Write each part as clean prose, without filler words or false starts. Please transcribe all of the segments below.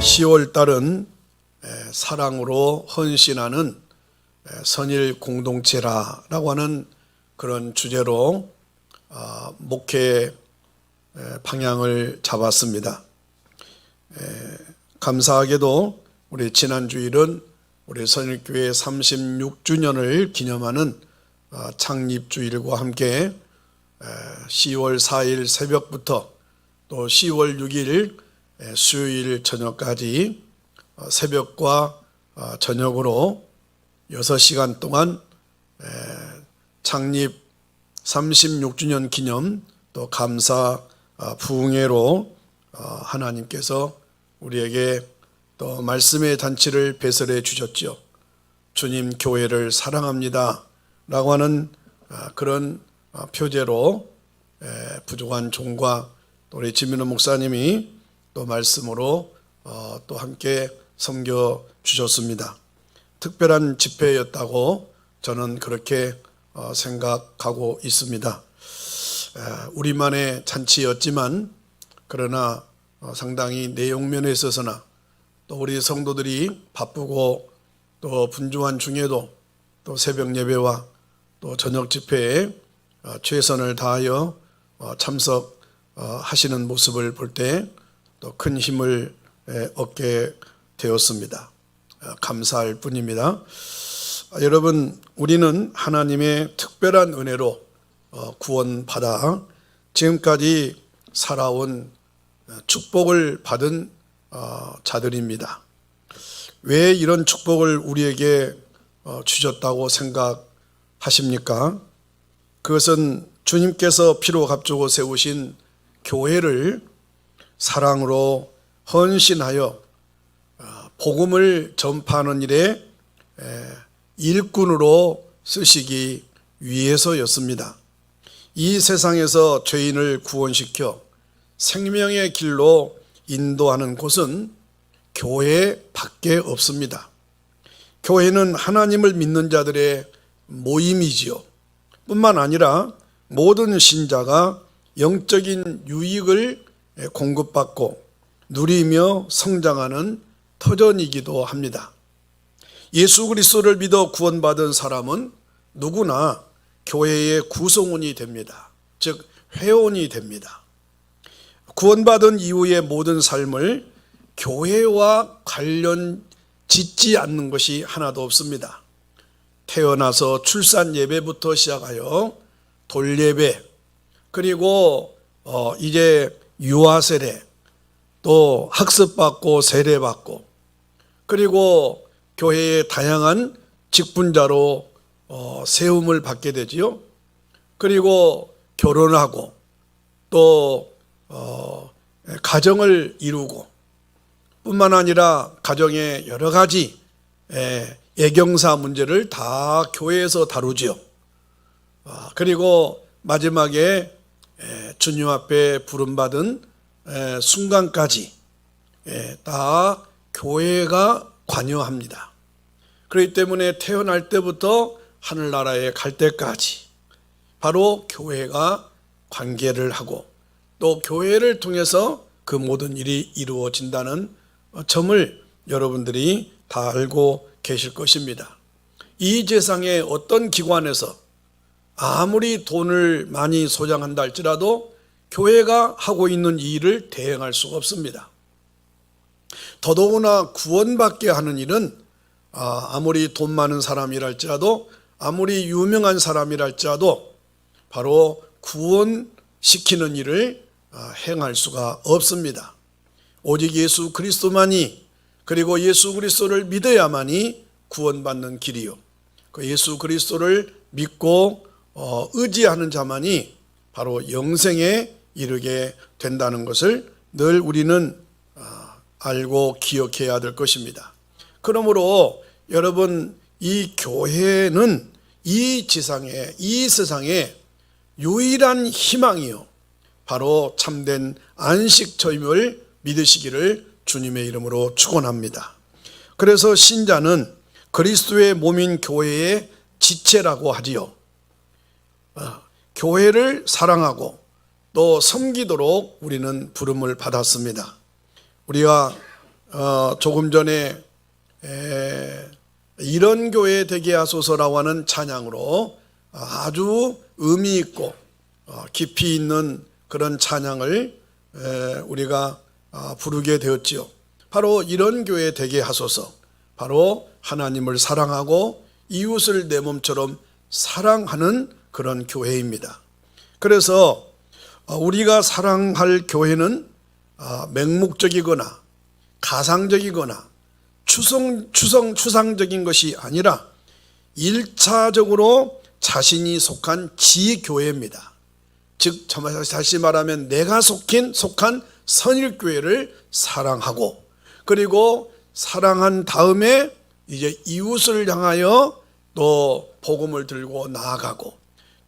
10월 달은 사랑으로 헌신하는 선일 공동체라고 하는 그런 주제로 목회 방향을 잡았습니다. 감사하게도 우리 지난 주일은 우리 선일교회 36주년을 기념하는 창립주일과 함께 10월 4일 새벽부터 또 10월 6일 수요일 저녁까지 새벽과 저녁으로 6시간 동안 창립 36주년 기념 또 감사 부흥회로 하나님께서 우리에게 또 말씀의 잔치를 배설해 주셨죠. 주님 교회를 사랑합니다 라고 하는 그런 표제로 부족한 종과 또 우리 지민호 목사님이 또 말씀으로 또 함께 섬겨 주셨습니다. 특별한 집회였다고 저는 그렇게 생각하고 있습니다. 우리만의 잔치였지만 그러나 상당히 내용면에 있어서나 또 우리 성도들이 바쁘고 또 분주한 중에도 또 새벽 예배와 또 저녁 집회에 최선을 다하여 참석하시는 모습을 볼 때 또 큰 힘을 얻게 되었습니다. 감사할 뿐입니다. 여러분, 우리는 하나님의 특별한 은혜로 구원받아 지금까지 살아온 축복을 받은 자들입니다. 왜 이런 축복을 우리에게 주셨다고 생각하십니까? 그것은 주님께서 피로 값주고 세우신 교회를 사랑으로 헌신하여 복음을 전파하는 일에 일꾼으로 쓰시기 위해서였습니다. 이 세상에서 죄인을 구원시켜 생명의 길로 인도하는 곳은 교회 밖에 없습니다. 교회는 하나님을 믿는 자들의 모임이지요. 뿐만 아니라 모든 신자가 영적인 유익을 공급받고 누리며 성장하는 터전이기도 합니다. 예수 그리스도를 믿어 구원받은 사람은 누구나 교회의 구성원이 됩니다. 즉 회원이 됩니다. 구원받은 이후의 모든 삶을 교회와 관련 짓지 않는 것이 하나도 없습니다. 태어나서 출산 예배부터 시작하여 돌예배, 그리고 이제 유아세례, 또 학습받고 세례받고, 그리고 교회의 다양한 직분자로 세움을 받게 되지요. 그리고 결혼하고 또 가정을 이루고, 뿐만 아니라 가정의 여러 가지 애경사 문제를 다 교회에서 다루지요. 그리고 마지막에 주님 앞에 부름받은 순간까지 다 교회가 관여합니다. 그렇기 때문에 태어날 때부터 하늘나라에 갈 때까지 바로 교회가 관계를 하고 또 교회를 통해서 그 모든 일이 이루어진다는 점을 여러분들이 다 알고 계실 것입니다. 이 세상의 어떤 기관에서 아무리 돈을 많이 소장한다 할지라도 교회가 하고 있는 이 일을 대행할 수가 없습니다. 더더구나 구원받게 하는 일은 아무리 돈 많은 사람이랄지라도 아무리 유명한 사람이랄지라도 바로 구원시키는 일을 행할 수가 없습니다. 오직 예수 그리스도만이, 그리고 예수 그리스도를 믿어야만이 구원받는 길이요, 그 예수 그리스도를 믿고 의지하는 자만이 바로 영생에 이르게 된다는 것을 늘 우리는 알고 기억해야 될 것입니다. 그러므로 여러분, 이 교회는 이 지상에, 이 세상에 유일한 희망이요, 바로 참된 안식처임을 믿으시기를 주님의 이름으로 축원합니다. 그래서 신자는 그리스도의 몸인 교회의 지체라고 하지요. 교회를 사랑하고 또 섬기도록 우리는 부름을 받았습니다. 우리가 조금 전에 이런 교회 되게 하소서라고 하는 찬양으로 아주 의미 있고 깊이 있는 그런 찬양을 우리가 부르게 되었지요. 바로 이런 교회 되게 하소서, 바로 하나님을 사랑하고 이웃을 내 몸처럼 사랑하는 그런 교회입니다. 그래서 우리가 사랑할 교회는 맹목적이거나 가상적이거나 추상적인 것이 아니라 1차적으로 자신이 속한 지교회입니다. 즉 다시 말하면 내가 속한 선일교회를 사랑하고, 그리고 사랑한 다음에 이제 이웃을 향하여 또 복음을 들고 나아가고,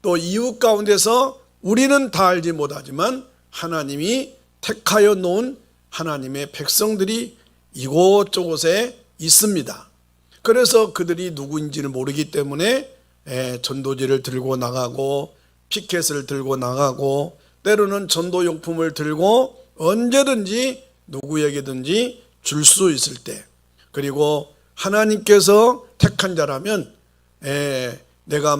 또 이웃 가운데서 우리는 다 알지 못하지만 하나님이 택하여 놓은 하나님의 백성들이 이곳저곳에 있습니다. 그래서 그들이 누구인지를 모르기 때문에 전도지를 들고 나가고 피켓을 들고 나가고 때로는 전도용품을 들고 언제든지 누구에게든지 줄 수 있을 때, 그리고 하나님께서 택한 자라면 내가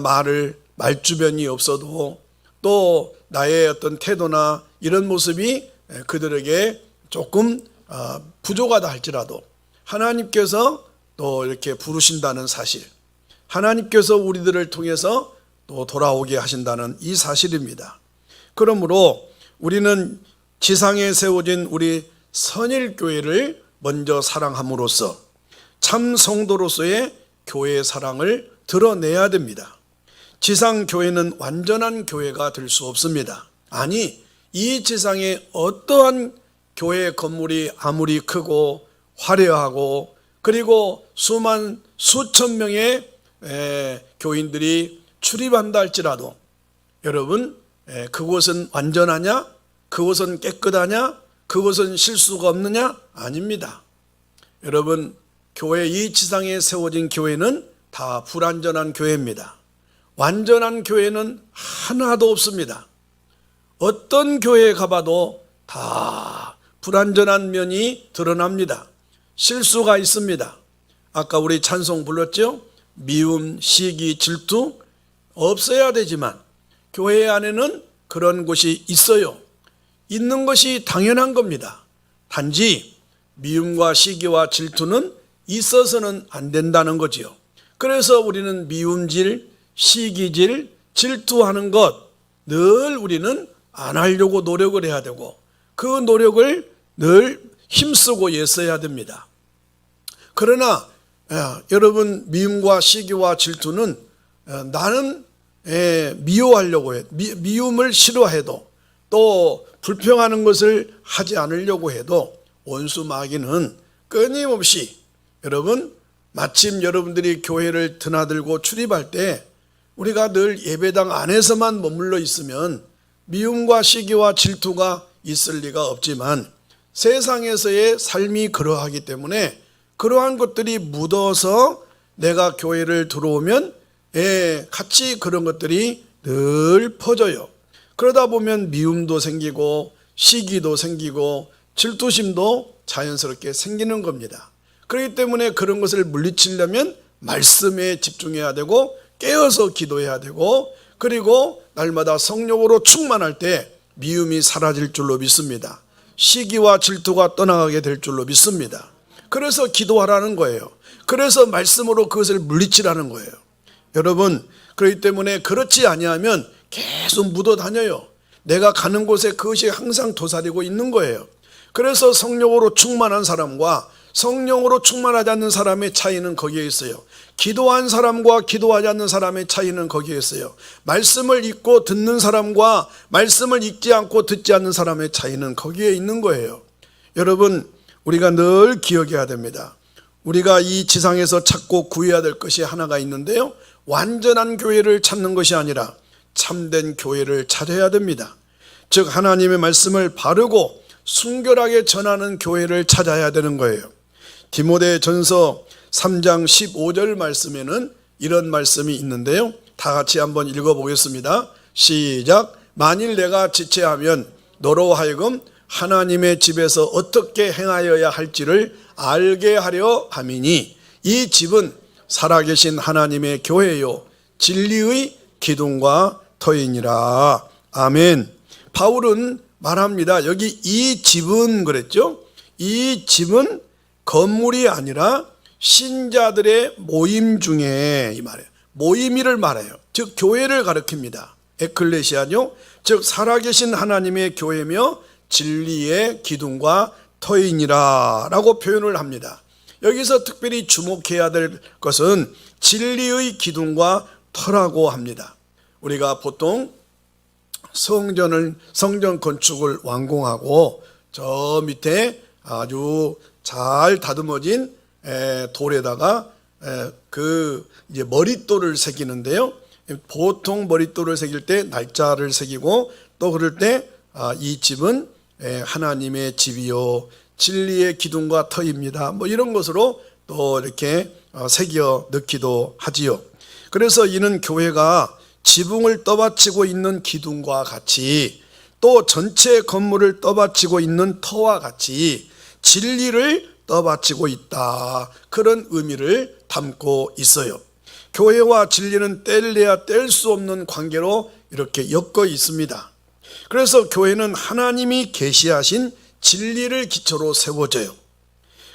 말주변이 없어도 또 나의 어떤 태도나 이런 모습이 그들에게 조금 부족하다 할지라도 하나님께서 또 이렇게 부르신다는 사실, 하나님께서 우리들을 통해서 또 돌아오게 하신다는 이 사실입니다. 그러므로 우리는 지상에 세워진 우리 선일교회를 먼저 사랑함으로써 참 성도로서의 교회의 사랑을 드러내야 됩니다. 지상교회는 완전한 교회가 될 수 없습니다. 아니, 이 지상에 어떠한 교회 건물이 아무리 크고 화려하고 그리고 수천 명의 교인들이 출입한다 할지라도 여러분, 그곳은 완전하냐? 그곳은 깨끗하냐? 그곳은 실수가 없느냐? 아닙니다. 여러분, 이 지상에 세워진 교회는 다 불완전한 교회입니다. 완전한 교회는 하나도 없습니다. 어떤 교회에 가봐도 다 불완전한 면이 드러납니다. 실수가 있습니다. 아까 우리 찬송 불렀죠? 미움, 시기, 질투 없어야 되지만 교회 안에는 그런 곳이 있어요. 있는 것이 당연한 겁니다. 단지 미움과 시기와 질투는 있어서는 안 된다는 거지요. 그래서 우리는 미움질, 시기질, 질투하는 것 늘 우리는 안 하려고 노력을 해야 되고 그 노력을 늘 힘쓰고 애써야 됩니다. 그러나 여러분, 미움과 시기와 질투는 나는 미워하려고 해. 미움을 싫어해도 또 불평하는 것을 하지 않으려고 해도 원수 마귀는 끊임없이 여러분, 마침 여러분들이 교회를 드나들고 출입할 때 우리가 늘 예배당 안에서만 머물러 있으면 미움과 시기와 질투가 있을 리가 없지만 세상에서의 삶이 그러하기 때문에 그러한 것들이 묻어서 내가 교회를 들어오면 같이 그런 것들이 늘 퍼져요. 그러다 보면 미움도 생기고 시기도 생기고 질투심도 자연스럽게 생기는 겁니다. 그렇기 때문에 그런 것을 물리치려면 말씀에 집중해야 되고 깨어서 기도해야 되고 그리고 날마다 성령으로 충만할 때 미움이 사라질 줄로 믿습니다. 시기와 질투가 떠나가게 될 줄로 믿습니다. 그래서 기도하라는 거예요. 그래서 말씀으로 그것을 물리치라는 거예요. 여러분, 그렇기 때문에 그렇지 아니하면 계속 묻어 다녀요. 내가 가는 곳에 그것이 항상 도사리고 있는 거예요. 그래서 성령으로 충만한 사람과 성령으로 충만하지 않는 사람의 차이는 거기에 있어요. 기도한 사람과 기도하지 않는 사람의 차이는 거기에 있어요. 말씀을 읽고 듣는 사람과 말씀을 읽지 않고 듣지 않는 사람의 차이는 거기에 있는 거예요. 여러분, 우리가 늘 기억해야 됩니다. 우리가 이 지상에서 찾고 구해야 될 것이 하나가 있는데요, 완전한 교회를 찾는 것이 아니라 참된 교회를 찾아야 됩니다. 즉 하나님의 말씀을 바르고 순결하게 전하는 교회를 찾아야 되는 거예요. 디모데전서 3장 15절 말씀에는 이런 말씀이 있는데요, 다 같이 한번 읽어보겠습니다. 시작. 만일 내가 지체하면 너로 하여금 하나님의 집에서 어떻게 행하여야 할지를 알게 하려 함이니 이 집은 살아계신 하나님의 교회요 진리의 기둥과 터이니라. 아멘. 바울은 말합니다. 여기 이 집은 그랬죠. 이 집은 건물이 아니라 신자들의 모임 중에, 이 말이에요, 모임이를 말해요. 즉 교회를 가리킵니다. 에클레시아뇨, 즉 살아계신 하나님의 교회며 진리의 기둥과 터이니라 라고 표현을 합니다. 여기서 특별히 주목해야 될 것은 진리의 기둥과 터라고 합니다. 우리가 보통 성전 건축을 완공하고 저 밑에 아주 잘 다듬어진 돌에다가 그 이제 머릿돌을 새기는데요. 보통 머릿돌을 새길 때 날짜를 새기고 또 그럴 때 이 집은 하나님의 집이요 진리의 기둥과 터입니다. 뭐 이런 것으로 또 이렇게 새겨 넣기도 하지요. 그래서 이는 교회가 지붕을 떠받치고 있는 기둥과 같이 또 전체 건물을 떠받치고 있는 터와 같이 진리를 떠받치고 있다, 그런 의미를 담고 있어요. 교회와 진리는 뗄래야 뗄 수 없는 관계로 이렇게 엮여 있습니다. 그래서 교회는 하나님이 계시하신 진리를 기초로 세워져요.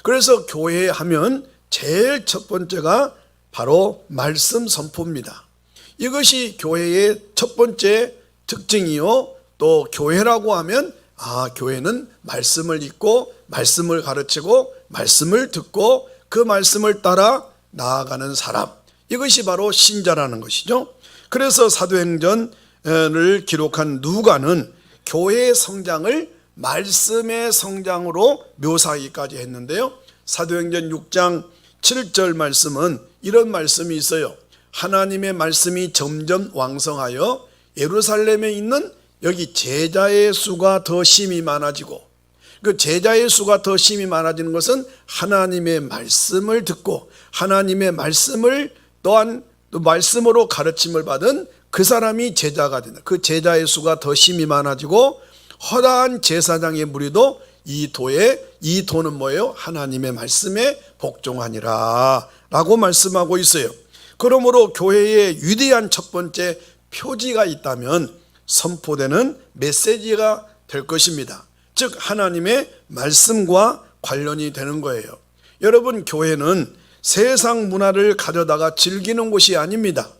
그래서 교회 하면 제일 첫 번째가 바로 말씀 선포입니다. 이것이 교회의 첫 번째 특징이요, 또 교회라고 하면 교회는 말씀을 읽고 말씀을 가르치고 말씀을 듣고 그 말씀을 따라 나아가는 사람, 이것이 바로 신자라는 것이죠. 그래서 사도행전을 기록한 누가는 교회의 성장을 말씀의 성장으로 묘사하기까지 했는데요. 사도행전 6장 7절 말씀은 이런 말씀이 있어요. 하나님의 말씀이 점점 왕성하여 예루살렘에 있는 여기 제자의 수가 더 심히 많아지고, 그 제자의 수가 더 심히 많아지는 것은 하나님의 말씀을 듣고 하나님의 말씀을 또한 또 말씀으로 가르침을 받은 그 사람이 제자가 된다. 그 제자의 수가 더 심히 많아지고 허다한 제사장의 무리도 이 도는 뭐예요? 하나님의 말씀에 복종하니라 라고 말씀하고 있어요. 그러므로 교회의 위대한 첫 번째 표지가 있다면 선포되는 메시지가 될 것입니다. 즉 하나님의 말씀과 관련이 되는 거예요. 여러분, 교회는 세상 문화를 가져다가 즐기는 곳이 아닙니다.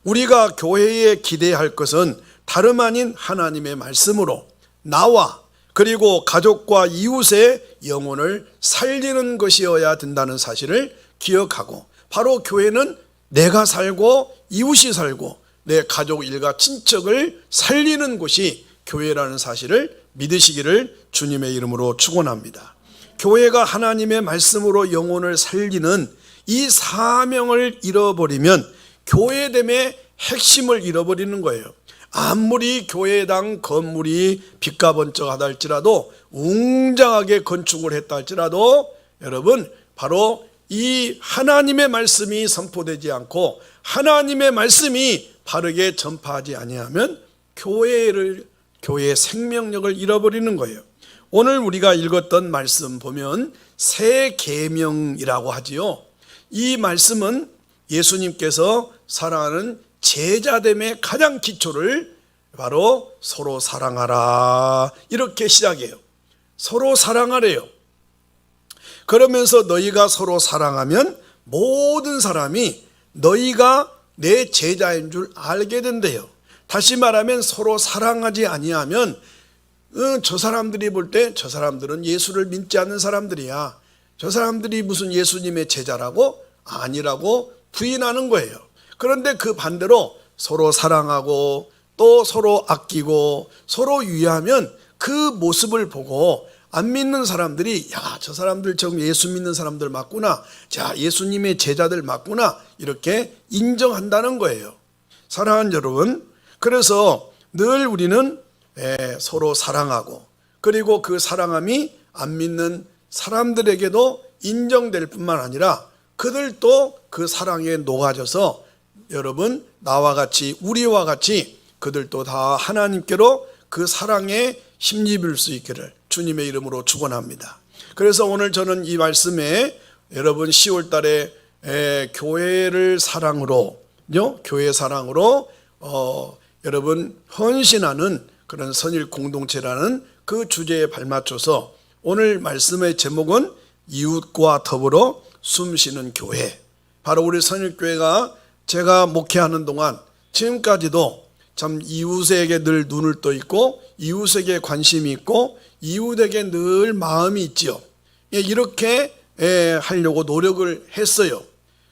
우리가 교회에 기대할 것은 다름 아닌 하나님의 말씀으로 나와 그리고 가족과 이웃의 영혼을 살리는 것이어야 된다는 사실을 기억하고, 바로 교회는 내가 살고 이웃이 살고 내 가족 일가 친척을 살리는 곳이 교회라는 사실을 믿으시기를 주님의 이름으로 축원합니다. 교회가 하나님의 말씀으로 영혼을 살리는 이 사명을 잃어버리면 교회됨의 핵심을 잃어버리는 거예요. 아무리 교회당 건물이 빛과 번쩍하다 할지라도, 웅장하게 건축을 했다 할지라도, 여러분, 바로 이 하나님의 말씀이 선포되지 않고 하나님의 말씀이 바르게 전파하지 아니하면 교회의 생명력을 잃어버리는 거예요. 오늘 우리가 읽었던 말씀 보면 새 계명이라고 하지요. 이 말씀은 예수님께서 사랑하는 제자됨의 가장 기초를 바로 서로 사랑하라, 이렇게 시작해요. 서로 사랑하래요. 그러면서 너희가 서로 사랑하면 모든 사람이 너희가 내 제자인 줄 알게 된대요. 다시 말하면 서로 사랑하지 아니하면 저 사람들이 볼 때 저 사람들은 예수를 믿지 않는 사람들이야, 저 사람들이 무슨 예수님의 제자라고? 아니라고 부인하는 거예요. 그런데 그 반대로 서로 사랑하고 또 서로 아끼고 서로 위하면 그 모습을 보고 안 믿는 사람들이 저 사람들 좀 예수 믿는 사람들 맞구나, 자 예수님의 제자들 맞구나, 이렇게 인정한다는 거예요. 사랑하는 여러분, 그래서 늘 우리는 서로 사랑하고, 그리고 그 사랑함이 안 믿는 사람들에게도 인정될 뿐만 아니라 그들도 그 사랑에 녹아져서, 여러분 나와 같이 우리와 같이 그들도 다 하나님께로 그 사랑에 힘입을 수 있기를 주님의 이름으로 축원합니다. 그래서 오늘 저는 이 말씀에 여러분 10월 달에 교회를 사랑으로 교회 사랑으로 여러분 헌신하는 그런 선일 공동체라는 그 주제에 발맞춰서 오늘 말씀의 제목은 이웃과 더불어 숨쉬는 교회. 바로 우리 선일교회가 제가 목회하는 동안 지금까지도 참 이웃에게 늘 눈을 떠 있고 이웃에게 관심이 있고 이웃에게 늘 마음이 있지요. 이렇게 하려고 노력을 했어요.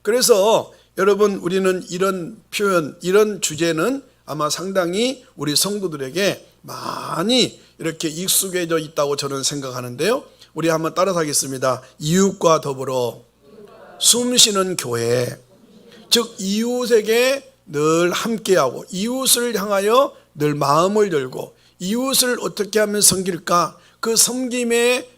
그래서 여러분 우리는 이런 표현, 이런 주제는 아마 상당히 우리 성도들에게 많이 이렇게 익숙해져 있다고 저는 생각하는데요. 우리 한번 따라하겠습니다. 이웃과 더불어 숨쉬는 교회. 즉 이웃에게 늘 함께하고 이웃을 향하여 늘 마음을 열고 이웃을 어떻게 하면 섬길까? 그 섬김의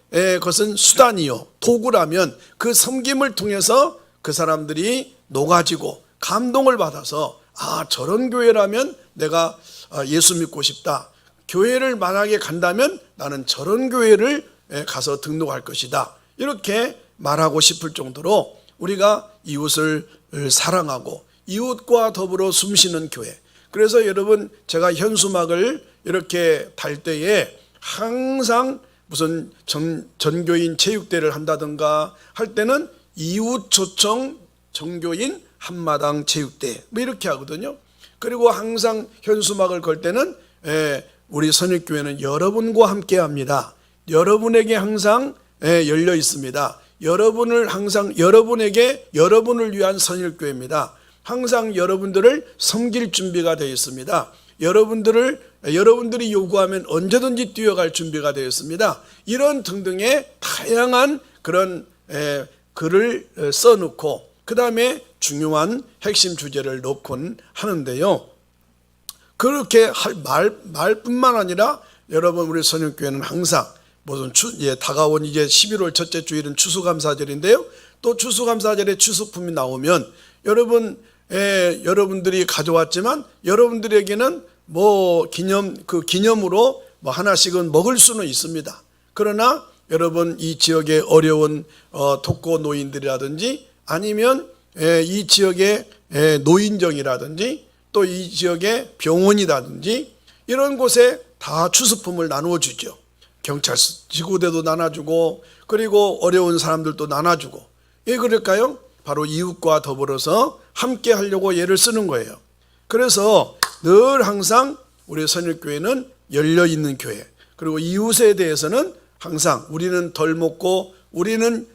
것은 수단이요, 도구라면 그 섬김을 통해서 그 사람들이 녹아지고 감동을 받아서 저런 교회라면 내가 예수 믿고 싶다. 교회를 만약에 간다면 나는 저런 교회를 가서 등록할 것이다. 이렇게 말하고 싶을 정도로 우리가 이웃을 사랑하고 이웃과 더불어 숨쉬는 교회. 그래서 여러분 제가 현수막을 이렇게 달 때에 항상 무슨 전교인 체육대회를 한다든가 할 때는 이웃 초청 전교인 한마당 체육대회 뭐 이렇게 하거든요. 그리고 항상 현수막을 걸 때는 우리 선일교회는 여러분과 함께 합니다. 여러분에게 항상 열려 있습니다. 여러분을 항상 여러분에게 여러분을 위한 선일교회입니다. 항상 여러분들을 섬길 준비가 되어 있습니다. 여러분들이 요구하면 언제든지 뛰어갈 준비가 되어 있습니다. 이런 등등의 다양한 그런 글을 써놓고 그 다음에 중요한 핵심 주제를 넣곤 하는데요. 그렇게 할 말뿐만 아니라 여러분 우리 선일교회는 항상 무슨 다가온 이제 11월 첫째 주일은 추수감사절인데요. 또 추수감사절에 추수품이 나오면 여러분들이 가져왔지만 여러분들에게는 기념으로 하나씩은 먹을 수는 있습니다. 그러나 여러분 이 지역의 어려운 독거 노인들이라든지 아니면 이 지역의 노인정이라든지 또 이 지역의 병원이라든지 이런 곳에 다 추수품을 나누어 주죠. 경찰 지구대도 나눠주고 그리고 어려운 사람들도 나눠주고. 왜 그럴까요? 바로 이웃과 더불어서 함께 하려고 예를 쓰는 거예요. 그래서 늘 항상 우리 선일교회는 열려있는 교회, 그리고 이웃에 대해서는 항상 우리는 덜 먹고 우리는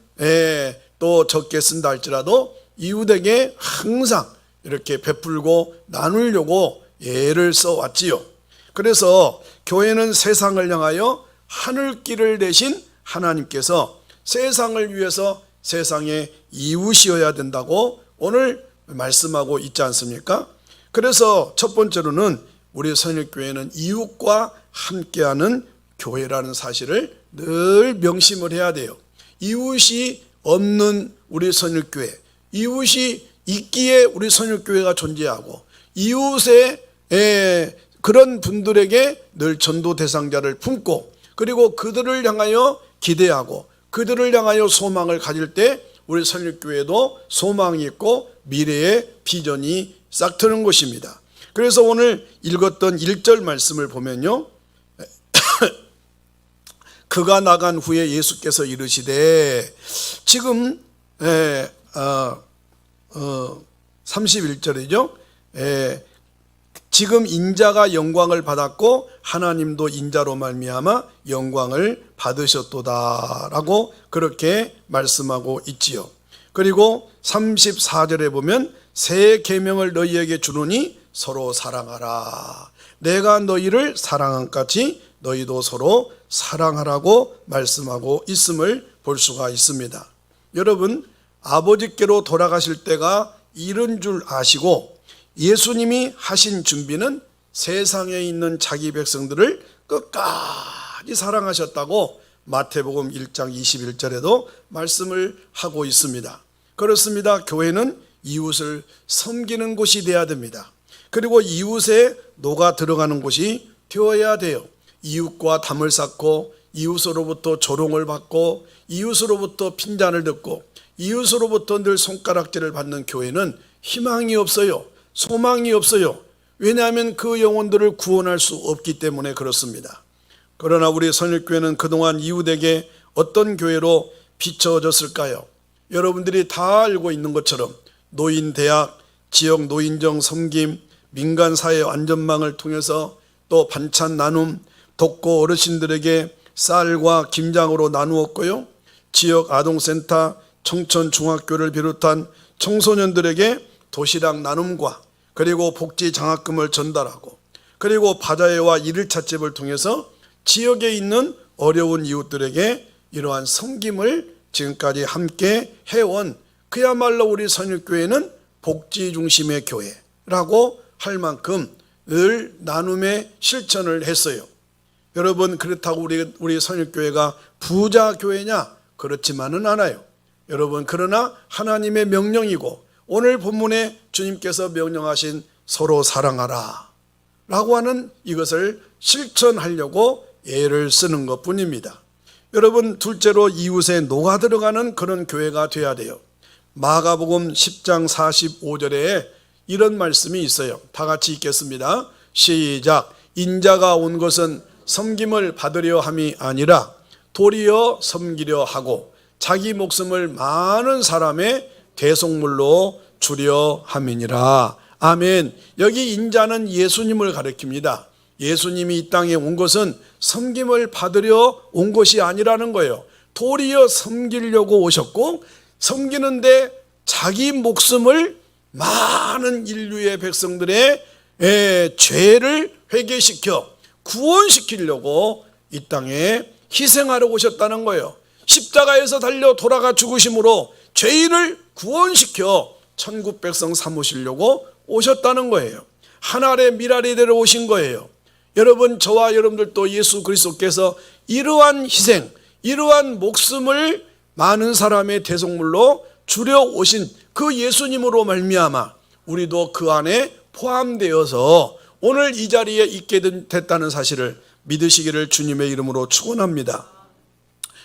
또 적게 쓴다 할지라도 이웃에게 항상 이렇게 베풀고 나누려고 예를 써왔지요. 그래서 교회는 세상을 향하여 하늘길을 내신 하나님께서 세상을 위해서 세상의 이웃이어야 된다고 오늘 말씀하고 있지 않습니까? 그래서 첫 번째로는 우리 선일교회는 이웃과 함께하는 교회라는 사실을 늘 명심을 해야 돼요. 이웃이 없는 우리 선일교회, 이웃이 있기에 우리 선일교회가 존재하고 이웃의 그런 분들에게 늘 전도 대상자를 품고 그리고 그들을 향하여 기대하고 그들을 향하여 소망을 가질 때 우리 선일교회도 소망이 있고 미래의 비전이 싹 트는 것입니다. 그래서 오늘 읽었던 1절 말씀을 보면요. 그가 나간 후에 예수께서 이르시되 지금 31절이죠. 지금 인자가 영광을 받았고 하나님도 인자로 말미암아 영광을 받으셨도다라고 그렇게 말씀하고 있지요. 그리고 34절에 보면 새 계명을 너희에게 주노니 서로 사랑하라. 내가 너희를 사랑한 같이 너희도 서로 사랑하라고 말씀하고 있음을 볼 수가 있습니다. 여러분, 아버지께로 돌아가실 때가 이른 줄 아시고 예수님이 하신 준비는 세상에 있는 자기 백성들을 끝까지 사랑하셨다고 마태복음 1장 21절에도 말씀을 하고 있습니다. 그렇습니다. 교회는 이웃을 섬기는 곳이 되어야 됩니다. 그리고 이웃에 녹아 들어가는 곳이 되어야 돼요. 이웃과 담을 쌓고 이웃으로부터 조롱을 받고 이웃으로부터 핀잔을 듣고 이웃으로부터 늘 손가락질을 받는 교회는 희망이 없어요. 소망이 없어요. 왜냐하면 그 영혼들을 구원할 수 없기 때문에 그렇습니다. 그러나 우리 선일교회는 그동안 이웃에게 어떤 교회로 비춰졌을까요? 여러분들이 다 알고 있는 것처럼 노인대학, 지역 노인정 섬김, 민간사회 안전망을 통해서 또 반찬 나눔, 독거 어르신들에게 쌀과 김장으로 나누었고요. 지역 아동센터, 청천중학교를 비롯한 청소년들에게 도시락 나눔과 그리고 복지 장학금을 전달하고 그리고 바자회와 일일찻집을 통해서 지역에 있는 어려운 이웃들에게 이러한 섬김을 지금까지 함께 해온 그야말로 우리 선일교회는 복지 중심의 교회라고 할 만큼 늘 나눔의 실천을 했어요. 여러분, 그렇다고 우리 선일교회가 부자 교회냐? 그렇지만은 않아요. 여러분, 그러나 하나님의 명령이고 오늘 본문에 주님께서 명령하신 서로 사랑하라 라고 하는 이것을 실천하려고 애를 쓰는 것 뿐입니다. 여러분, 둘째로 이웃에 녹아들어가는 그런 교회가 돼야 돼요. 마가복음 10장 45절에 이런 말씀이 있어요. 다 같이 읽겠습니다. 시작. 인자가 온 것은 섬김을 받으려 함이 아니라 도리어 섬기려 하고 자기 목숨을 많은 사람의 대속물로 주려 함이니라. 아멘. 여기 인자는 예수님을 가리킵니다. 예수님이 이 땅에 온 것은 섬김을 받으려 온 것이 아니라는 거예요. 도리어 섬기려고 오셨고 섬기는데 자기 목숨을 많은 인류의 백성들의 죄를 회개시켜 구원시키려고 이 땅에 희생하러 오셨다는 거예요. 십자가에서 달려 돌아가 죽으심으로 죄인을 구원시켜 천국 백성 삼으시려고 오셨다는 거예요. 하늘의 미랄이 되러 오신 거예요. 여러분, 저와 여러분들도 예수 그리스도께서 이러한 희생, 이러한 목숨을 많은 사람의 대속물로 주려 오신 그 예수님으로 말미암아 우리도 그 안에 포함되어서 오늘 이 자리에 있게 됐다는 사실을 믿으시기를 주님의 이름으로 축원합니다.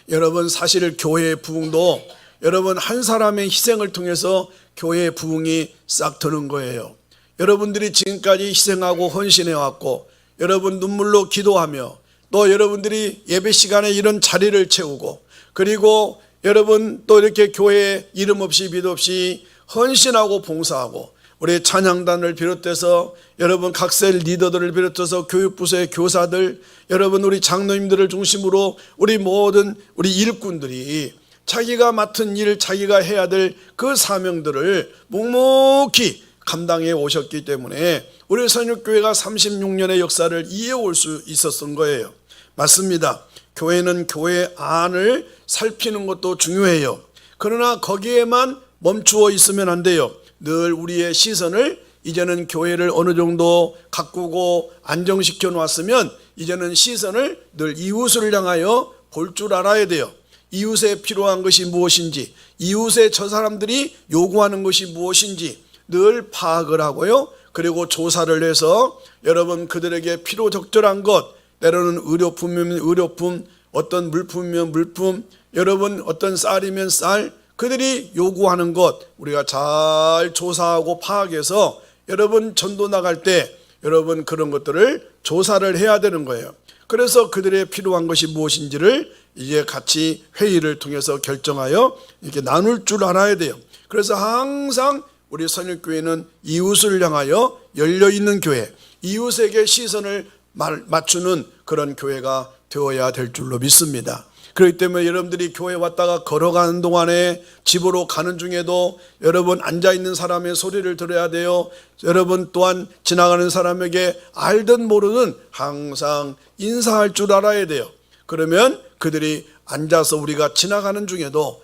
여러분, 사실 교회의 부흥도 여러분 한 사람의 희생을 통해서 교회의 부흥이 싹 트는 거예요. 여러분들이 지금까지 희생하고 헌신해 왔고 여러분 눈물로 기도하며 또 여러분들이 예배 시간에 이런 자리를 채우고 그리고 여러분 또 이렇게 교회에 이름 없이 빛 없이 헌신하고 봉사하고 우리 찬양단을 비롯해서 여러분 각셀 리더들을 비롯해서 교육부서의 교사들 여러분 우리 장로님들을 중심으로 우리 모든 우리 일꾼들이 자기가 맡은 일 자기가 해야 될 그 사명들을 묵묵히 감당해 오셨기 때문에 우리 선육교회가 36년의 역사를 이어올 수 있었던 거예요. 맞습니다. 교회는 교회 안을 살피는 것도 중요해요. 그러나 거기에만 멈추어 있으면 안 돼요. 늘 우리의 시선을 이제는 교회를 어느 정도 가꾸고 안정시켜 놨으면 이제는 시선을 늘 이웃을 향하여 볼 줄 알아야 돼요. 이웃에 필요한 것이 무엇인지, 이웃에 저 사람들이 요구하는 것이 무엇인지 늘 파악을 하고요. 그리고 조사를 해서 여러분 그들에게 필요 적절한 것, 때로는 의료품이면 의료품, 어떤 물품이면 물품, 여러분 어떤 쌀이면 쌀, 그들이 요구하는 것 우리가 잘 조사하고 파악해서 여러분 전도 나갈 때 여러분 그런 것들을 조사를 해야 되는 거예요. 그래서 그들의 필요한 것이 무엇인지를 이제 같이 회의를 통해서 결정하여 이렇게 나눌 줄 알아야 돼요. 그래서 항상 우리 선일교회는 이웃을 향하여 열려있는 교회, 이웃에게 시선을 맞추는 그런 교회가 되어야 될 줄로 믿습니다. 그렇기 때문에 여러분들이 교회 왔다가 걸어가는 동안에 집으로 가는 중에도 여러분 앉아있는 사람의 소리를 들어야 돼요. 여러분 또한 지나가는 사람에게 알든 모르든 항상 인사할 줄 알아야 돼요. 그러면 그들이 앉아서 우리가 지나가는 중에도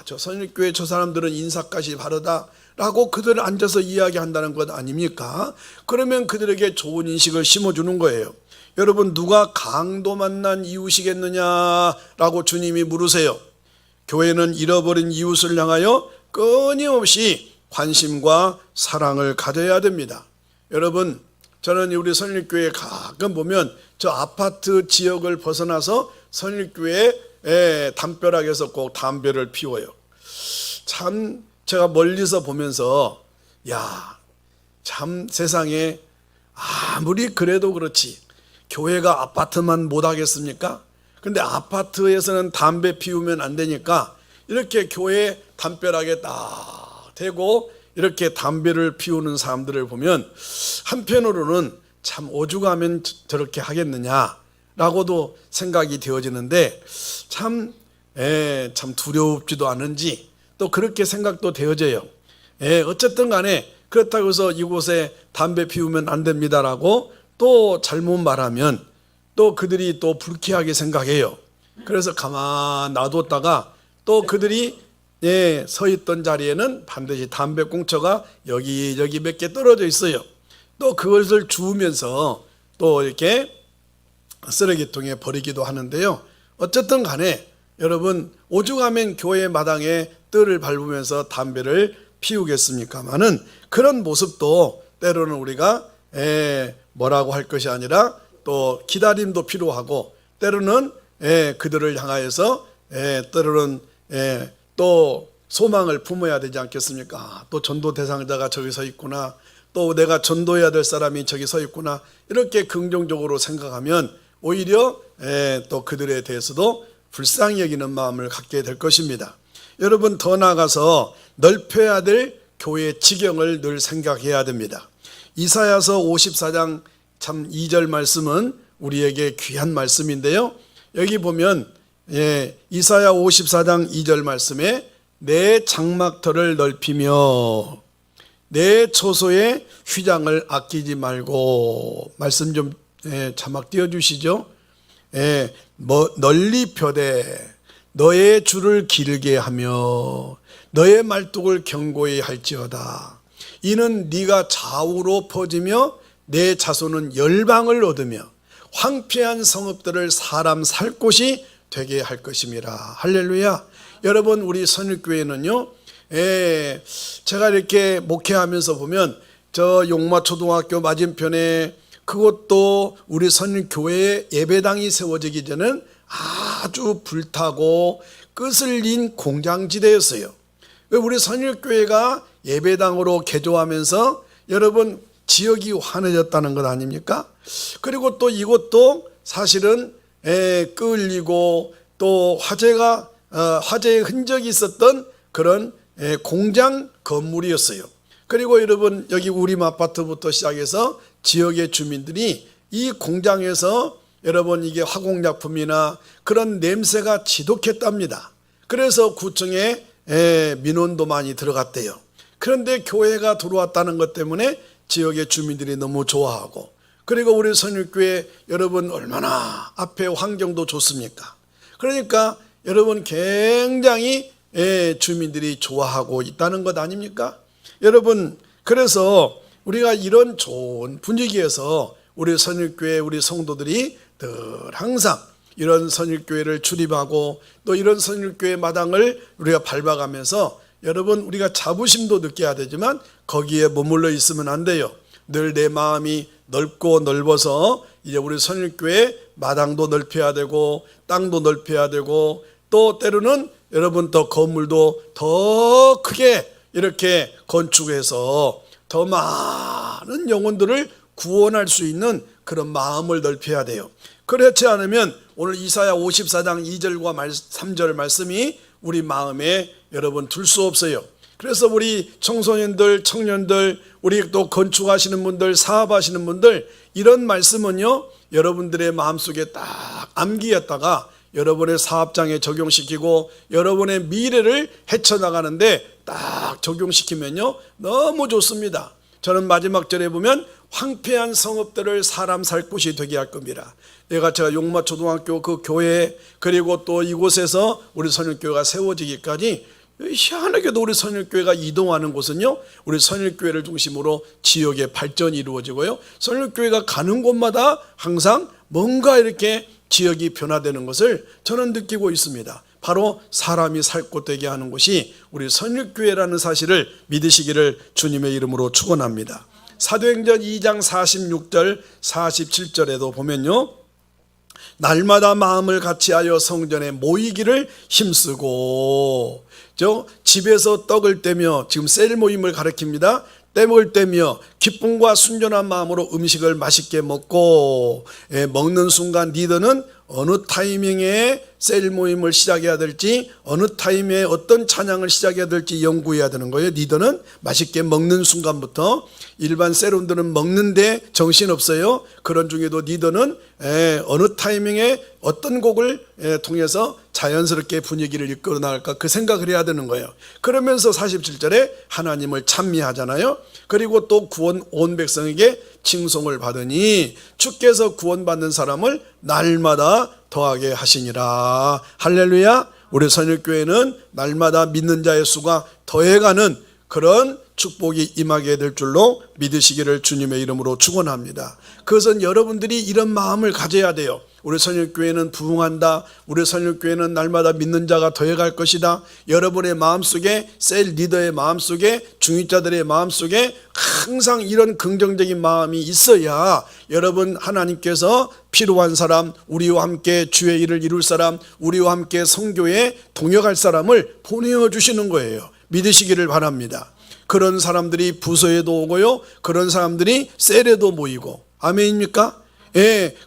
저 선일교회 저 사람들은 인사까지 바르다 라고 그들을 앉아서 이야기한다는 것 아닙니까? 그러면 그들에게 좋은 인식을 심어주는 거예요. 여러분 누가 강도 만난 이웃이겠느냐라고 주님이 물으세요. 교회는 잃어버린 이웃을 향하여 끊임없이 관심과 사랑을 가져야 됩니다. 여러분 저는 우리 선일교회 가끔 보면 저 아파트 지역을 벗어나서 선일교회 담벼락에서 꼭 담배를 피워요. 참 제가 멀리서 보면서 참 세상에 아무리 그래도 그렇지 교회가 아파트만 못 하겠습니까? 근데 아파트에서는 담배 피우면 안 되니까 이렇게 교회 담벼락에 딱 대고 이렇게 담배를 피우는 사람들을 보면 한편으로는 참 오죽하면 저렇게 하겠느냐라고도 생각이 되어지는데 참 두렵지도 않은지 또 그렇게 생각도 되어져요. 어쨌든 간에 그렇다고 해서 이곳에 담배 피우면 안 됩니다라고 또 잘못 말하면 또 그들이 또 불쾌하게 생각해요. 그래서 가만 놔뒀다가 또 그들이 서 있던 자리에는 반드시 담배 꽁초가 여기저기 몇 개 떨어져 있어요. 또 그것을 주우면서 또 이렇게 쓰레기통에 버리기도 하는데요. 어쨌든 간에 여러분 오죽하면 교회 마당에 뜰을 밟으면서 담배를 피우겠습니까마는 그런 모습도 때로는 우리가 뭐라고 할 것이 아니라 또 기다림도 필요하고 때로는 그들을 향하여서 때로는 또 소망을 품어야 되지 않겠습니까? 또 전도 대상자가 저기 서 있구나, 또 내가 전도해야 될 사람이 저기 서 있구나, 이렇게 긍정적으로 생각하면 오히려 또 그들에 대해서도 불쌍히 여기는 마음을 갖게 될 것입니다. 여러분 더 나아가서 넓혀야 될 교회의 지경을 늘 생각해야 됩니다. 이사야서 54장 참 2절 말씀은 우리에게 귀한 말씀인데요. 여기 보면 이사야 54장 2절 말씀에 내 장막터를 넓히며 내 초소의 휘장을 아끼지 말고, 말씀 좀 자막 띄워주시죠. 널리 펴되 너의 줄을 길게 하며 너의 말뚝을 견고히 할지어다. 이는 네가 좌우로 퍼지며 내 자손은 열방을 얻으며 황폐한 성읍들을 사람 살 곳이 되게 할 것임이라. 할렐루야. 여러분 우리 선일교회는요, 제가 이렇게 목회하면서 보면 저 용마초등학교 맞은편에 그것도 우리 선일교회의 예배당이 세워지기 전에는 아주 불타고 끝을린 공장지대였어요. 우리 선일교회가 예배당으로 개조하면서 여러분 지역이 환해졌다는 것 아닙니까? 그리고 또 이것도 사실은 끌리고 또 화재의 흔적이 있었던 그런 공장 건물이었어요. 그리고 여러분 여기 우림 아파트부터 시작해서 지역의 주민들이 이 공장에서 여러분 이게 화공약품이나 그런 냄새가 지독했답니다. 그래서 구청에 민원도 많이 들어갔대요. 그런데 교회가 들어왔다는 것 때문에 지역의 주민들이 너무 좋아하고, 그리고 우리 선일교회 여러분 얼마나 앞에 환경도 좋습니까? 그러니까 여러분 굉장히 주민들이 좋아하고 있다는 것 아닙니까? 여러분 그래서 우리가 이런 좋은 분위기에서 우리 선일교회 우리 성도들이 늘 항상 이런 선일교회를 출입하고 또 이런 선일교회 마당을 우리가 밟아가면서 여러분 우리가 자부심도 느껴야 되지만 거기에 머물러 있으면 안 돼요. 늘 내 마음이 넓고 넓어서 이제 우리 선일교회 마당도 넓혀야 되고 땅도 넓혀야 되고 또 때로는 여러분 더 건물도 더 크게 이렇게 건축해서 더 많은 영혼들을 구원할 수 있는 그런 마음을 넓혀야 돼요. 그렇지 않으면 오늘 이사야 54장 2절과 3절 말씀이 우리 마음에 여러분 둘 수 없어요. 그래서 우리 청소년들, 청년들, 우리 또 건축하시는 분들, 사업하시는 분들, 이런 말씀은요 여러분들의 마음속에 딱 암기했다가 여러분의 사업장에 적용시키고 여러분의 미래를 헤쳐나가는데 딱 적용시키면요 너무 좋습니다. 저는 마지막 절에 보면 황폐한 성읍들을 사람 살 곳이 되게 할 겁니다. 제가 용마초등학교 그 교회 그리고 또 이곳에서 우리 선일교회가 세워지기까지 희한하게도 우리 선일교회가 이동하는 곳은요 우리 선일교회를 중심으로 지역의 발전이 이루어지고요, 선일교회가 가는 곳마다 항상 뭔가 이렇게 지역이 변화되는 것을 저는 느끼고 있습니다. 바로 사람이 살 곳 되게 하는 곳이 우리 선일교회라는 사실을 믿으시기를 주님의 이름으로 축원합니다. 사도행전 2장 46절 47절에도 보면요, 날마다 마음을 같이하여 성전에 모이기를 힘쓰고, 집에서 떡을 떼며, 지금 셀 모임을 가리킵니다. 떡을 떼며 기쁨과 순전한 마음으로 음식을 맛있게 먹고, 먹는 순간 리더는 어느 타이밍에 셀 모임을 시작해야 될지, 어느 타이밍에 어떤 찬양을 시작해야 될지 연구해야 되는 거예요. 리더는 맛있게 먹는 순간부터. 일반 셀원들은 먹는데 정신없어요. 그런 중에도 리더는 어느 타이밍에 어떤 곡을 통해서 자연스럽게 분위기를 이끌어 나갈까, 그 생각을 해야 되는 거예요. 그러면서 47절에 하나님을 찬미하잖아요. 그리고 또 구원 온 백성에게 칭송을 받으니 주께서 구원받는 사람을 날마다 더하게 하시니라. 할렐루야. 우리 선일교회는 날마다 믿는 자의 수가 더해가는 그런 축복이 임하게 될 줄로 믿으시기를 주님의 이름으로 축원합니다. 그것은 여러분들이 이런 마음을 가져야 돼요. 우리 선일교회는 부흥한다. 우리 선일교회는 날마다 믿는 자가 더해갈 것이다. 여러분의 마음속에, 셀 리더의 마음속에, 중위자들의 마음속에 항상 이런 긍정적인 마음이 있어야 여러분, 하나님께서 필요한 사람, 우리와 함께 주의 일을 이룰 사람, 우리와 함께 성교에 동역할 사람을 보내주시는 거예요. 믿으시기를 바랍니다. 그런 사람들이 부서에도 오고요, 그런 사람들이 셀에도 모이고. 아멘입니까?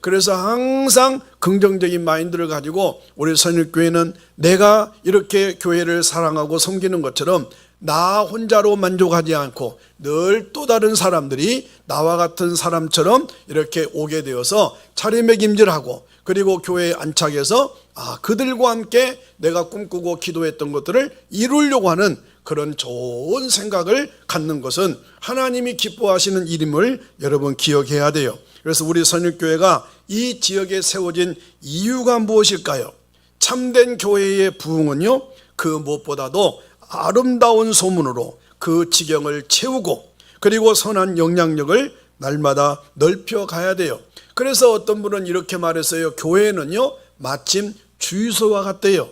그래서 항상 긍정적인 마인드를 가지고 우리 선일교회는 내가 이렇게 교회를 사랑하고 섬기는 것처럼 나 혼자로 만족하지 않고 늘 또 다른 사람들이 나와 같은 사람처럼 이렇게 오게 되어서 차례매김질하고, 그리고 교회에 안착해서 그들과 함께 내가 꿈꾸고 기도했던 것들을 이루려고 하는 그런 좋은 생각을 갖는 것은 하나님이 기뻐하시는 일임을 여러분 기억해야 돼요. 그래서 우리 선일교회가 이 지역에 세워진 이유가 무엇일까요? 참된 교회의 부흥은요, 그 무엇보다도 아름다운 소문으로 그 지경을 채우고, 그리고 선한 영향력을 날마다 넓혀 가야 돼요. 그래서 어떤 분은 이렇게 말했어요. 교회는요, 마침 주유소와 같대요.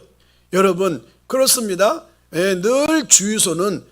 여러분, 그렇습니다. 늘 주유소는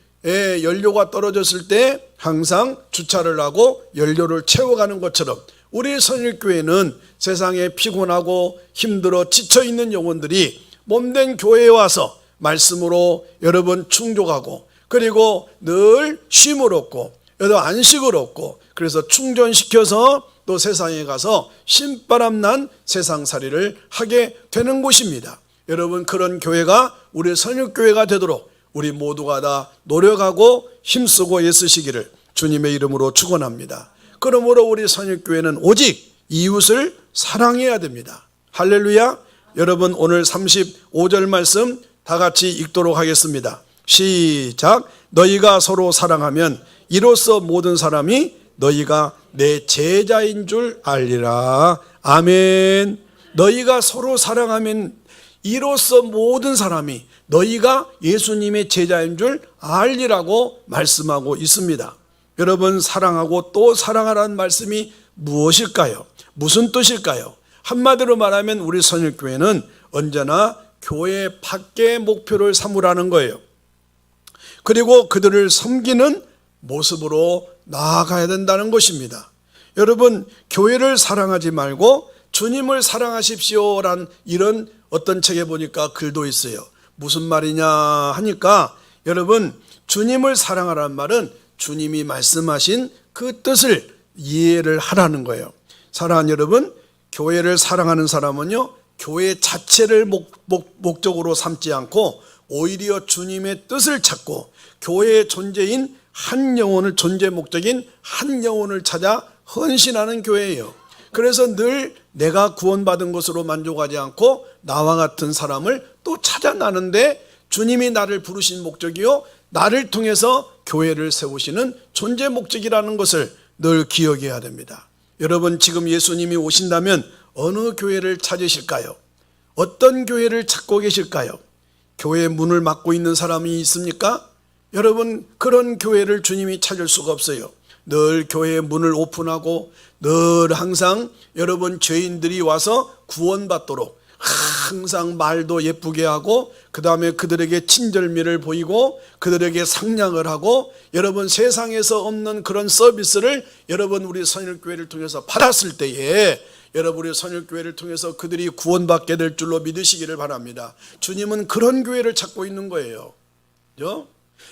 연료가 떨어졌을 때 항상 주차를 하고 연료를 채워가는 것처럼, 우리 선일교회는 세상에 피곤하고 힘들어 지쳐있는 영혼들이 몸된 교회에 와서 말씀으로 여러분 충족하고, 그리고 늘 쉼을 얻고 여러분 안식을 얻고, 그래서 충전시켜서 또 세상에 가서 신바람난 세상살이를 하게 되는 곳입니다. 여러분, 그런 교회가 우리 선일교회가 되도록 우리 모두가 다 노력하고 힘쓰고 애쓰시기를 주님의 이름으로 축원합니다. 그러므로 우리 선일교회는 오직 이웃을 사랑해야 됩니다. 할렐루야. 여러분, 오늘 35절 말씀 다 같이 읽도록 하겠습니다. 시작. 너희가 서로 사랑하면 이로써 모든 사람이 너희가 내 제자인 줄 알리라. 아멘. 너희가 서로 사랑하면 이로써 모든 사람이 너희가 예수님의 제자인 줄 알리라고 말씀하고 있습니다. 여러분, 사랑하고 또 사랑하라는 말씀이 무엇일까요? 무슨 뜻일까요? 한마디로 말하면 우리 선일교회는 언제나 교회 밖의 목표를 삼으라는 거예요. 그리고 그들을 섬기는 모습으로 나아가야 된다는 것입니다. 여러분, 교회를 사랑하지 말고 주님을 사랑하십시오란 이런 어떤 책에 보니까 글도 있어요. 무슨 말이냐 하니까, 여러분, 주님을 사랑하라는 말은 주님이 말씀하신 그 뜻을 이해를 하라는 거예요. 사랑하는 여러분, 교회를 사랑하는 사람은요, 교회 자체를 목적으로 삼지 않고 오히려 주님의 뜻을 찾고 교회의 존재인 한 영혼을, 존재 목적인 한 영혼을 찾아 헌신하는 교회예요. 그래서 늘 내가 구원받은 것으로 만족하지 않고 나와 같은 사람을 또 찾아나는데, 주님이 나를 부르신 목적이요, 나를 통해서 교회를 세우시는 존재 목적이라는 것을 늘 기억해야 됩니다. 여러분, 지금 예수님이 오신다면 어느 교회를 찾으실까요? 어떤 교회를 찾고 계실까요? 교회 문을 막고 있는 사람이 있습니까? 여러분, 그런 교회를 주님이 찾을 수가 없어요. 늘 교회의 문을 오픈하고 늘 항상 여러분 죄인들이 와서 구원받도록 항상 말도 예쁘게 하고 그 다음에 그들에게 친절미를 보이고 그들에게 상냥을 하고 여러분 세상에서 없는 그런 서비스를 여러분 우리 선일교회를 통해서 받았을 때에 여러분 우리 선일교회를 통해서 그들이 구원받게 될 줄로 믿으시기를 바랍니다. 주님은 그런 교회를 찾고 있는 거예요. 그죠?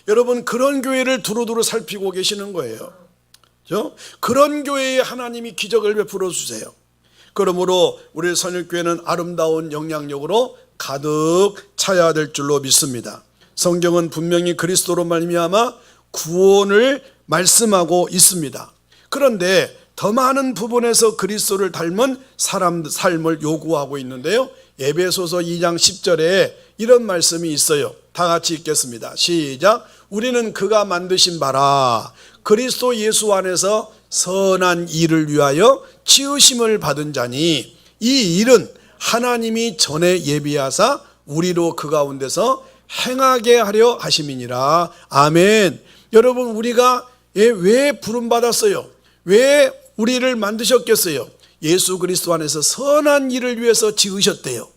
여러분 그런 교회를 두루두루 살피고 계시는 거예요. 그죠? 그런 교회에 하나님이 기적을 베풀어 주세요. 그러므로 우리 선일교회는 아름다운 영향력으로 가득 차야 될 줄로 믿습니다. 성경은 분명히 그리스도로 말미암아 구원을 말씀하고 있습니다. 그런데 더 많은 부분에서 그리스도를 닮은 삶을 요구하고 있는데요. 에베소서 2장 10절에 이런 말씀이 있어요. 다 같이 읽겠습니다. 시작. 우리는 그가 만드신 바라 그리스도 예수 안에서 선한 일을 위하여 지으심을 받은 자니 이 일은 하나님이 전에 예비하사 우리로 그 가운데서 행하게 하려 하심이니라. 아멘. 여러분 우리가 왜 부름받았어요? 왜 우리를 만드셨겠어요? 예수 그리스도 안에서 선한 일을 위해서 지으셨대요.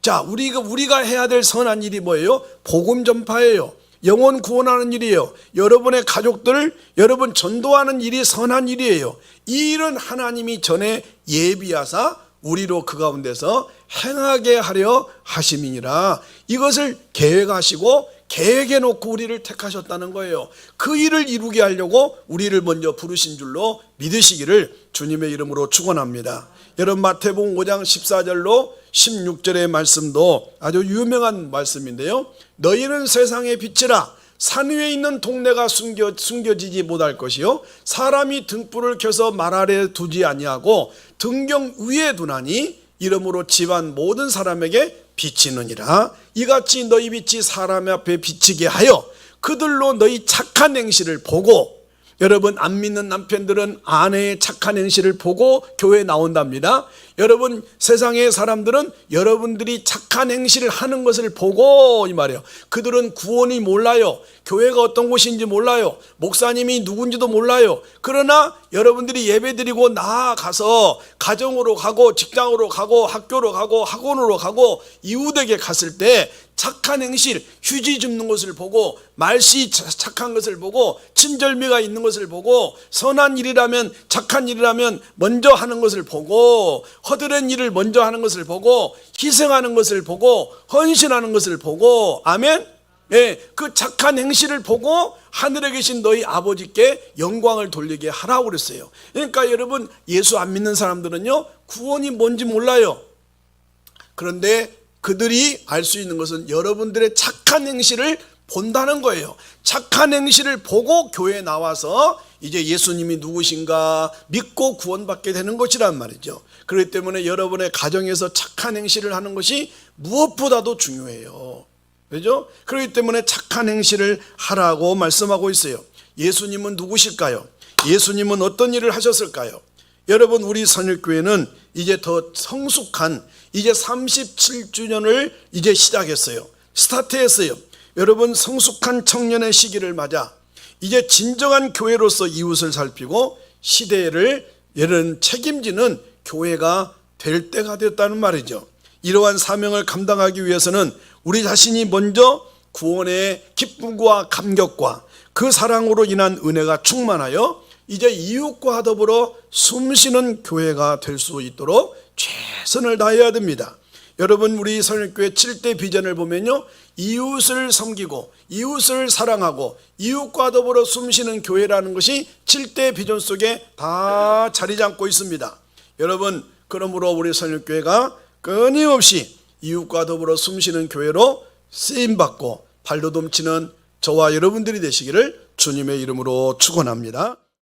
자, 우리가 해야 될 선한 일이 뭐예요? 복음 전파예요. 영혼 구원하는 일이에요. 여러분의 가족들, 여러분 전도하는 일이 선한 일이에요. 이 일은 하나님이 전에 예비하사 우리로 그 가운데서 행하게 하려 하심이니라. 이것을 계획하시고 계획해 놓고 우리를 택하셨다는 거예요. 그 일을 이루게 하려고 우리를 먼저 부르신 줄로 믿으시기를 주님의 이름으로 축원합니다. 여러분 마태복음 5장 14절로 16절의 말씀도 아주 유명한 말씀인데요. 너희는 세상의 빛이라. 산 위에 있는 동네가 숨겨지지 못할 것이요 사람이 등불을 켜서 말 아래 두지 아니하고 등경 위에 두나니 이러므로 집안 모든 사람에게 비치느니라. 이같이 너희 빛이 사람 앞에 비치게 하여 그들로 너희 착한 행실을 보고, 여러분 안 믿는 남편들은 아내의 착한 행실을 보고 교회에 나온답니다. 여러분 세상의 사람들은 여러분들이 착한 행실을 하는 것을 보고 이 말이에요. 그들은 구원이 몰라요. 교회가 어떤 곳인지 몰라요. 목사님이 누군지도 몰라요. 그러나 여러분들이 예배드리고 나아가서 가정으로 가고 직장으로 가고 학교로 가고 학원으로 가고 이웃에게 갔을 때 착한 행실, 휴지 줍는 것을 보고 말씨 착한 것을 보고 친절미가 있는 것을 보고 선한 일이라면 착한 일이라면 먼저 하는 것을 보고 허드렛 일을 먼저 하는 것을 보고 희생하는 것을 보고 헌신하는 것을 보고 아멘. 예, 그 착한 행실을 보고 하늘에 계신 너희 아버지께 영광을 돌리게 하라고 그랬어요. 그러니까 여러분 예수 안 믿는 사람들은요 구원이 뭔지 몰라요. 그런데 그들이 알 수 있는 것은 여러분들의 착한 행실을 본다는 거예요. 착한 행실을 보고 교회에 나와서 이제 예수님이 누구신가 믿고 구원받게 되는 것이란 말이죠. 그렇기 때문에 여러분의 가정에서 착한 행실을 하는 것이 무엇보다도 중요해요. 그렇죠? 그렇기 때문에 착한 행실을 하라고 말씀하고 있어요. 예수님은 누구실까요? 예수님은 어떤 일을 하셨을까요? 여러분 우리 선일교회는 이제 더 성숙한 이제 37주년을 이제 시작했어요. 스타트했어요. 여러분 성숙한 청년의 시기를 맞아 이제 진정한 교회로서 이웃을 살피고 시대를 책임지는 교회가 될 때가 됐다는 말이죠. 이러한 사명을 감당하기 위해서는 우리 자신이 먼저 구원의 기쁨과 감격과 그 사랑으로 인한 은혜가 충만하여 이제 이웃과 더불어 숨쉬는 교회가 될 수 있도록 최선을 다해야 됩니다. 여러분 우리 선일교회 7대 비전을 보면요 이웃을 섬기고 이웃을 사랑하고 이웃과 더불어 숨쉬는 교회라는 것이 7대 비전 속에 다 자리 잡고 있습니다. 여러분 그러므로 우리 선일교회가 끊임없이 이웃과 더불어 숨쉬는 교회로 쓰임받고 발돋움치는 저와 여러분들이 되시기를 주님의 이름으로 축원합니다.